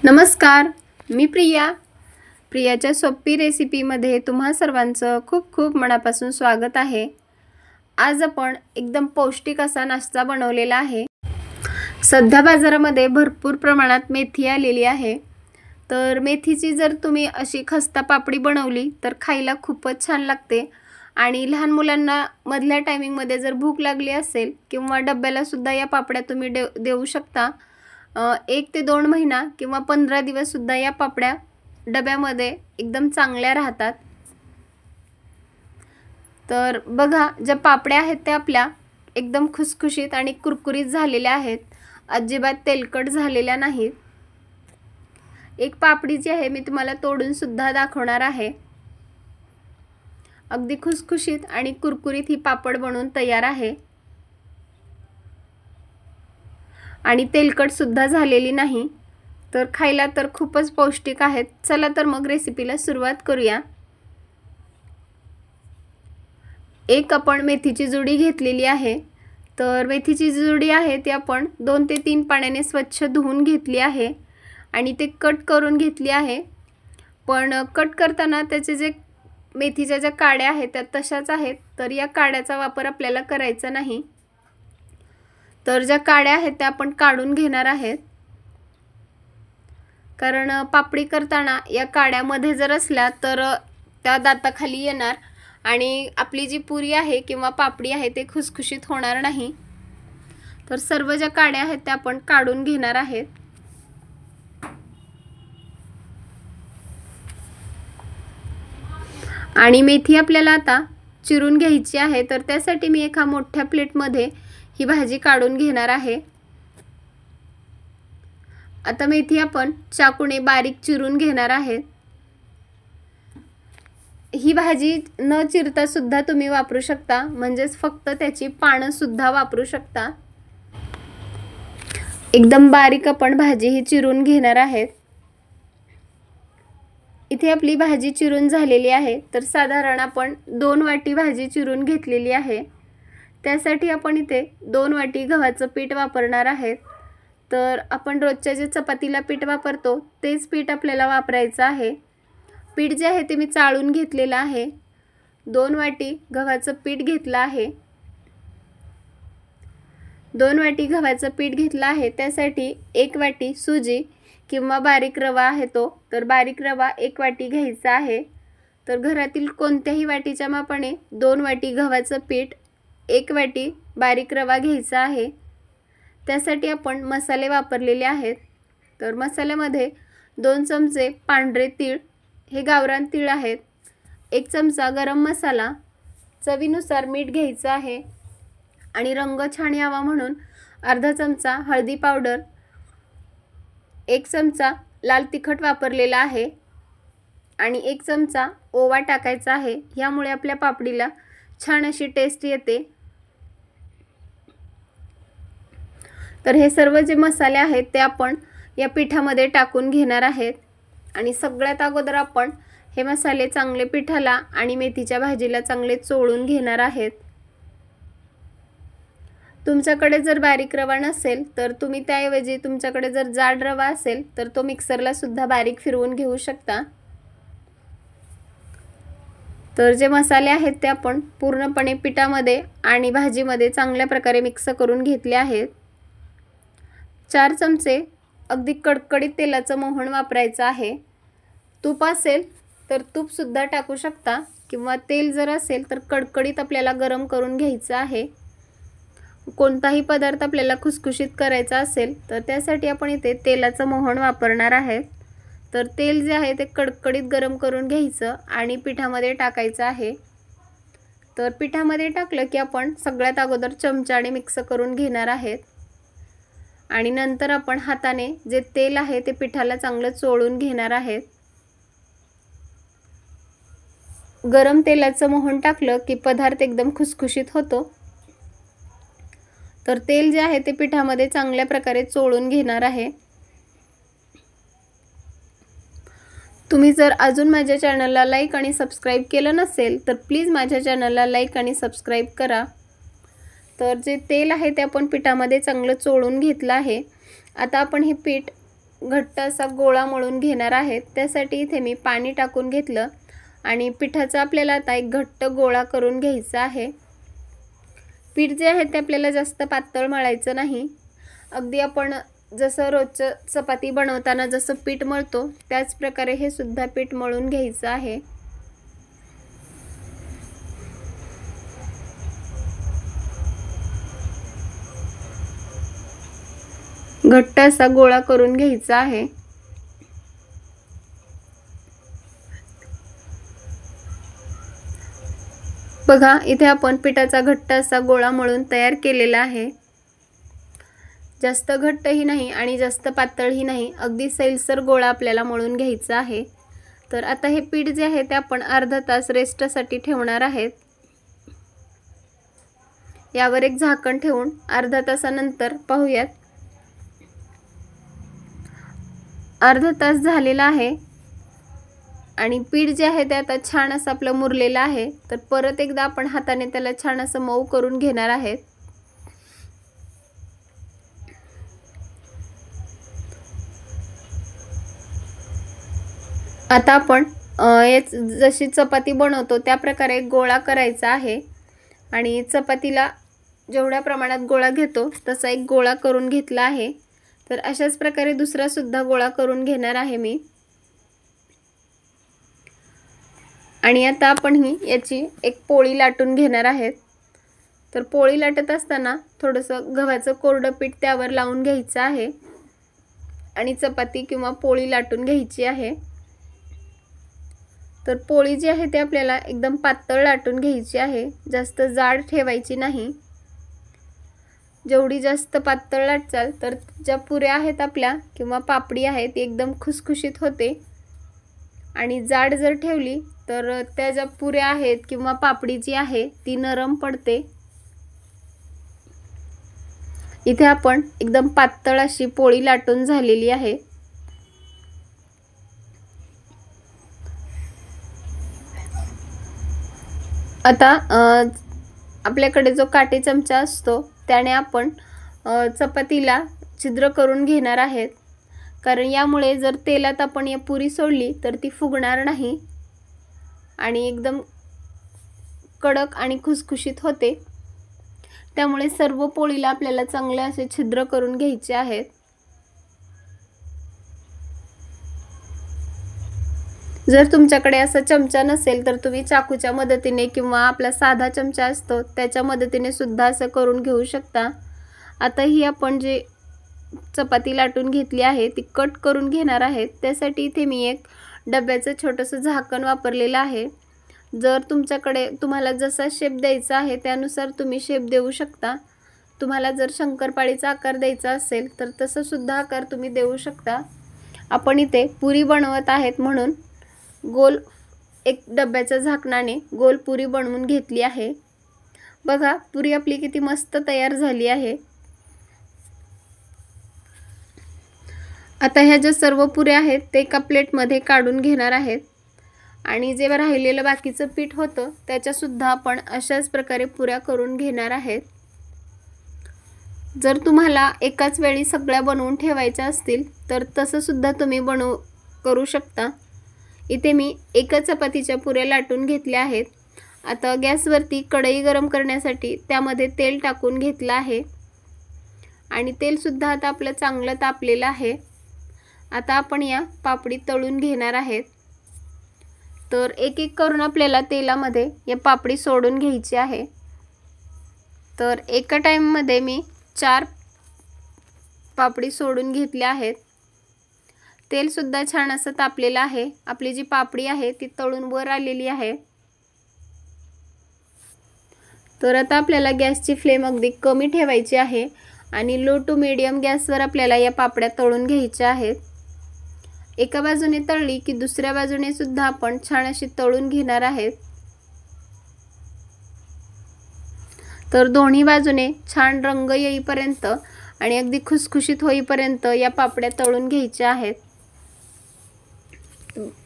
नमस्कार, मी प्रियाच्या सोपी रेसिपीमध्ये तुम्हा सर्वांचं खूप खूप मनापासून स्वागत आहे। आज आपण एकदम पौष्टिक असा नाश्ता बनवलेला आहे। सध्या बाजारामध्ये भरपूर प्रमाणात मेथी आलेली आहे, तर मेथीची जर तुम्ही अशी खस्ता पापडी बनवली तर खायला खूपच छान लागते आणि लहान मुलांना मधल्या टायमिंगमध्ये जर भूक लागली असेल किंवा डब्याला सुद्धा या पापड्या तुम्ही देऊ शकता। 1 ते 2 महिना किंवा 15 दिवस सुद्धा या पापड्या डब्यामध्ये एकदम चांगल्या राहतात। तर बघा, ज्या पापड्या आहेत त्या आपल्या एकदम खुसखुशीत आणि कुरकुरीत झालेल्या आहेत, अजिबात तेलकट झालेल्या नाहीत। एक पापडी जी आहे मी तुम्हाला तोडून सुद्धा दाखवणार आहे। अगदी खुसखुशीत आणि कुरकुरीत ही पापड बनवून तयार आहे आणि तेलकट सुद्धा झालेली नाही, तर खायला तर खूपच पौष्टिक आहेत। चला तर मग रेसिपीला सुरुवात करूया। एक आपण मेथीची जुडी घेतलेली आहे, तर मेथीची जुडी आहे ती आपण 2 ते 3 पाण्याने स्वच्छ धुवून घेतली आहे आणि ते कट करून घेतली आहे। पण कट करताना त्याचे जे मेथीच्या ज्या काड्या आहेत त्या तशाच आहेत, तर या काड्याचा वापर आपल्याला करायचा नाही। तर ज्या काड्या आहेत त्या आपण काढून घेणार आहेत, कारण पापडी करताना या काड्यामध्ये जर असल्या तर त्या दाताखाली येणार आणि आपली जी पुरी आहे किंवा पापडी आहे ते खुसखुशीत होणार नाही। तर सर्व ज्या काड्या आहेत त्या आपण काढून घेणार आहेत। आणि मेथी आपल्याला आता चिरून घ्यायची आहे, तर त्यासाठी मी एका मोठ्या प्लेटमध्ये ही भाजी काढून घेणार आहे। आता मेथी आपण चाकूने बारीक चिरून घेणार आहे। ही भाजी न चिरता सुद्धा तुम्ही वापरू शकता, म्हणजे फक्त त्याची पानं सुद्धा वापरू शकता। एकदम बारीक आपण भाजी ही चिरून घेणार आहेत। इथे आपली भाजी चिरून झालेली आहे, तर साधारण आपण 2 वाटी भाजी चिरून घेतलेली आहे। त्यासाठी आपण इथे 2 वाटी गव्हाचं पीठ वापरणार आहेत। तर आपण रोजच्या जे चपातीला पीठ वापरतो तेच पीठ आपल्याला वापरायचं आहे। पीठ जे आहे ते मी चाळून घेतलेलं आहे। 2 वाटी गव्हाचं पीठ घेतलं आहे। 2 वाटी गव्हाचं पीठ घेतलं आहे, त्यासाठी 1 वाटी सुजी किंवा बारीक रवा आहे तर बारीक रवा 1 वाटी घ्यायचा आहे। तर घरातील कोणत्याही वाटीच्या मापाने 2 वाटी गव्हाचं पीठ, 1 वाटी बारीक रवा घ्यायचा आहे। त्यासाठी आपण मसाले वापरलेले आहेत। तर मसाल्यामध्ये 2 चमचे पांढरे तीळ, हे गावरान तीळ आहेत, 1 चमचा गरम मसाला, चवीनुसार मीठ घ्यायचं आहे आणि रंग छान यावा म्हणून अर्धा चमचा हळदी पावडर, 1 चमचा लाल तिखट वापरलेला आहे आणि 1 चमचा ओवा टाकायचा आहे। यामुळे आपल्या पापडीला छान अशी टेस्ट येते। तर हे सर्व जे मसाले आहेत ते आपण या पिठामध्ये टाकून घेणार आहेत आणि सगळ्यात अगोदर आपण हे मसाले चांगले पिठाला आणि मेथीच्या भाजीला चांगले चोळून घेणार आहेत। तुमच्याकडे जर बारीक रवा नसेल तर तुम्ही त्याऐवजी तुमच्याकडे जर जाड रवा असेल तर तो मिक्सरला सुद्धा बारीक फिरवून घेऊ शकता। तर जे मसाले आहेत ते आपण पूर्णपणे पिठामध्ये आणि भाजीमध्ये चांगल्या प्रकारे मिक्स करून घेतले आहेत। 4 चमचे अगदी कडकडीत तेलाचं मोहन वापरायचं आहे। तूप असेल तर तूप सुद्धा टाकू शकता किंवा तेल जर असेल तर कडकडीत आपल्याला गरम करून घ्यायचं आहे। कोणताही पदार्थ आपल्याला खुसखुशीत करायचा असेल तर त्यासाठी आपण इथे तेलाचं मोहन वापरणार आहे। तर तेल जे आहे ते कडकडीत गरम करून घ्यायचं आणि पिठामध्ये टाकायचं आहे। तर पिठामध्ये टाकलं की आपण सगळ्यात अगोदर चमच्याने मिक्स करून घेणार आहेत आणि नंतर आपण हाताने जे तेल आहे ते पिठाला चांगलं चोळून घेणार आहेत। गरम तेलाचं मोहन टाकलं की पदार्थ एकदम खुसखुशीत होतो। तर तेल जे आहे ते पिठामध्ये चांगल्या प्रकारे चोळून घेणार आहे। तुम्ही जर अजून माझ्या चॅनलला लाईक आणि सबस्क्राईब केलं नसेल तर प्लीज माझ्या चॅनलला लाईक आणि सबस्क्राईब करा। तर जे तेल आहे ते आपण पिठामध्ये चांगलं चोळून घेतलं आहे। आता आपण हे पीठ घट्ट असा गोळा मळून घेणार आहेत। त्यासाठी इथे मी पाणी टाकून घेतलं आणि पिठाचा आपल्याला आता एक घट्ट गोळा करून घ्यायचा आहे। पीठ जे आहे ते आपल्याला जास्त पातळ मळायचं नाही, अगदी आपण जसं रोजचं चपाती बनवताना जसं पीठ मळतो त्याच प्रकारे हे सुद्धा पीठ मळून घ्यायचं आहे। घट्ट असा गोळा करून घ्यायचा आहे। बघा इथे आपण पिठाचा घट्ट असा गोळा मळून तयार केलेला आहे। जास्त घट्टही नाही आणि जास्त पातळही नाही, अगदी सैलसर गोळा आपल्याला मळून घ्यायचा आहे। तर आता हे पीठ जे आहे ते आपण अर्धा तास रेस्टसाठी ठेवणार आहेत। यावर एक झाकण ठेवून अर्धा तासानंतर पाहूयात। अर्धा तास झालेला आहे आणि पीठ जे आहे ते आता छान असं आपलं मुरलेलं आहे। तर परत एकदा आपण हाताने त्याला छान असं मऊ करून घेणार आहेत। आता आपण जशी चपाती बनवतो त्या प्रकारे गोळा करायचा आहे आणि चपातीला जेवढ्या प्रमाणात गोळा घेतो तसा एक गोळा करून घेतला आहे। तर अशाच प्रकारे दुसरा सुद्धा गोळा करून घेणार आहे मी। आणि आता आपण याची एक पोळी लाटून घेणार आहेत। तर पोळी लाटत असताना थोडंसं गव्हाचं कोरडं पीठ त्यावर लावून घ्यायचं आहे आणि चपाती किंवा पोळी लाटून घ्यायची आहे। तर पोळी जी आहे ती आपल्याला एकदम पातळ लाटून घ्यायची आहे, जास्त जाड ठेवायची नाही। जेवढी जास्त पातळ लाटचाल तर ज्या पुऱ्या आहेत आपल्या किंवा पापडी आहे ती एकदम खुसखुशीत होते आणि जाड जर ठेवली तर त्या ज्या पुऱ्या आहेत किंवा पापडी जी आहे ती नरम पडते। इथे आपण एकदम पातळ अशी पोळी लाटून झालेली आहे। आता आपल्याकडे जो काटे चमचा असतो त्याने आपण चपातीला छिद्र करून घेणार आहेत, कारण यामुळे जर तेलात आपण या पुरी सोडली तर ती फुगणार नाही आणि एकदम कडक आणि खुसखुशीत होते। त्यामुळे सर्व पोळीला आपल्याला चांगले असे छिद्र करून घ्यायचे आहेत। जर तुमच्याकडे असा चमचा नसेल तर तुम्ही चाकूच्या मदतीने किंवा आपला साधा चमचा असतो त्याच्या मदतीने सुद्धा असं करून घेऊ शकता। आता ही आपण जे चपाती लाटून घेतली आहे ती कट करून घेणार आहेत। त्यासाठी इथे मी एक डब्याचं छोटंसं झाकण वापरलेलं आहे। जर तुम्हाला जसा शेप द्यायचा आहे त्यानुसार तुम्ही शेप देऊ शकता। तुम्हाला जर शंकरपाळीचा आकार द्यायचा असेल तर तसा सुद्धा आकार तुम्ही देऊ शकता। आपण इथे पुरी बनवत आहेत म्हणून गोल एक डब्याच्या झाकणाने गोल पुरी बनवून घेतली आहे। बघा पुरी आपली किती मस्त तयार झाली आहे। आता ह्या ज्या सर्व पुऱ्या आहेत ते एका प्लेटमध्ये काढून घेणार आहेत आणि जे राहिलेलं बाकीचं पीठ होतं त्याच्या सुद्धा आपण अशाच प्रकारे पुऱ्या करून घेणार आहेत। जर तुम्हाला एकाच वेळी सगळ्या बनवून ठेवायच्या असतील तर तसं सुद्धा तुम्ही करू शकता। इथे मी एका चपातीच्या पुऱ्या लाटून घेतल्या आहेत। आता गॅसवरती कढई गरम करण्यासाठी त्यामध्ये तेल टाकून घेतलं आहे आणि तेल सुद्धा आता आपलं चांगलं तापलेलं आहे। आता आपण या पापडी तळून घेणार आहेत। तर एक एक करून आपल्याला तेलामध्ये या पापडी सोडून घ्यायची आहे। तर एका टाइममध्ये मी 4 पापडी सोडून घेतल्या आहेत। तेल सुद्धा छान असं तापलेलं आहे। आपली जी पापडी आहे ती तळून वर आलेली आहे। तर आता आपल्याला गॅसची फ्लेम अगदी कमी ठेवायची आहे आणि लो टू मीडियम गॅसवर आपल्याला या पापड्या तळून घ्यायच्या आहेत। एका बाजूने तळली की दुसऱ्या बाजूने सुद्धा आपण छान अशी तळून घेणार आहेत। तर दोन्ही बाजूने छान रंग येईपर्यंत आणि अगदी खुसखुशीत होईपर्यंत या पापड्या तळून घ्यायच्या आहेत।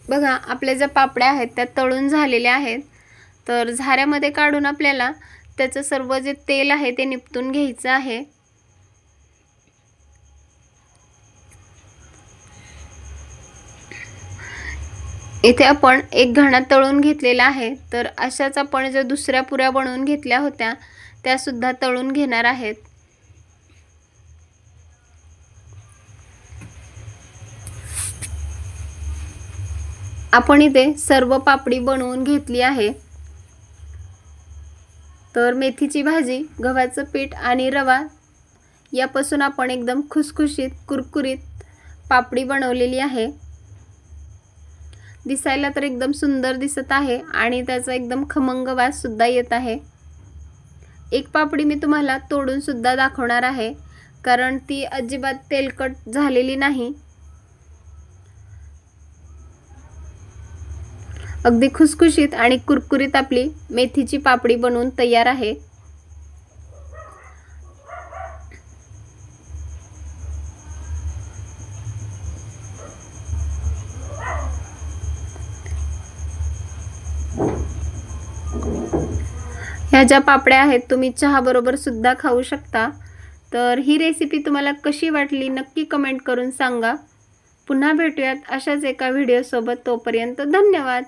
बघा आपल्या ज्या पापड्या आहेत त्या तळून झालेल्या आहेत। तर झाऱ्यामध्ये काढून आपल्याला त्याचं सर्व जे तेल आहे ते निपटून घ्यायचं आहे। इथे आपण एक घाणा तळून घेतलेला आहे। तर अशाच आपण ज्या दुसऱ्या पुऱ्या बनवून घेतल्या होत्या त्या सुद्धा तळून घेणार आहेत। आपण इथे सर्व पापडी बनवून घेतली आहे। तर मेथीची भाजी, गव्हाचं पीठ आणि रवा यापासून आपण एकदम खुसखुशीत कुरकुरीत पापडी बनवलेली आहे। दिसायला तर एकदम सुंदर दिसत आहे आणि त्याचा एकदम खमंग वास सुद्धा येत आहे। एक पापडी मी तुम्हाला तोडून सुद्धा दाखवणार आहे, कारण ती अजिबात तेलकट झालेली नाही। अगदी खुसखुशीत आणि कुरकुरीत आपली मेथीची पापडी बनवून तयार आहे। ह्या ज्या पापड्या आहेत तुम्ही चहा बरोबर सुद्धा खाऊ शकता। तर ही रेसिपी तुम्हाला कशी वाटली नक्की कमेंट करून सांगा। पुन्हा भेटूयात अशाच एका व्हिडिओ सोबत। तोपर्यंत धन्यवाद।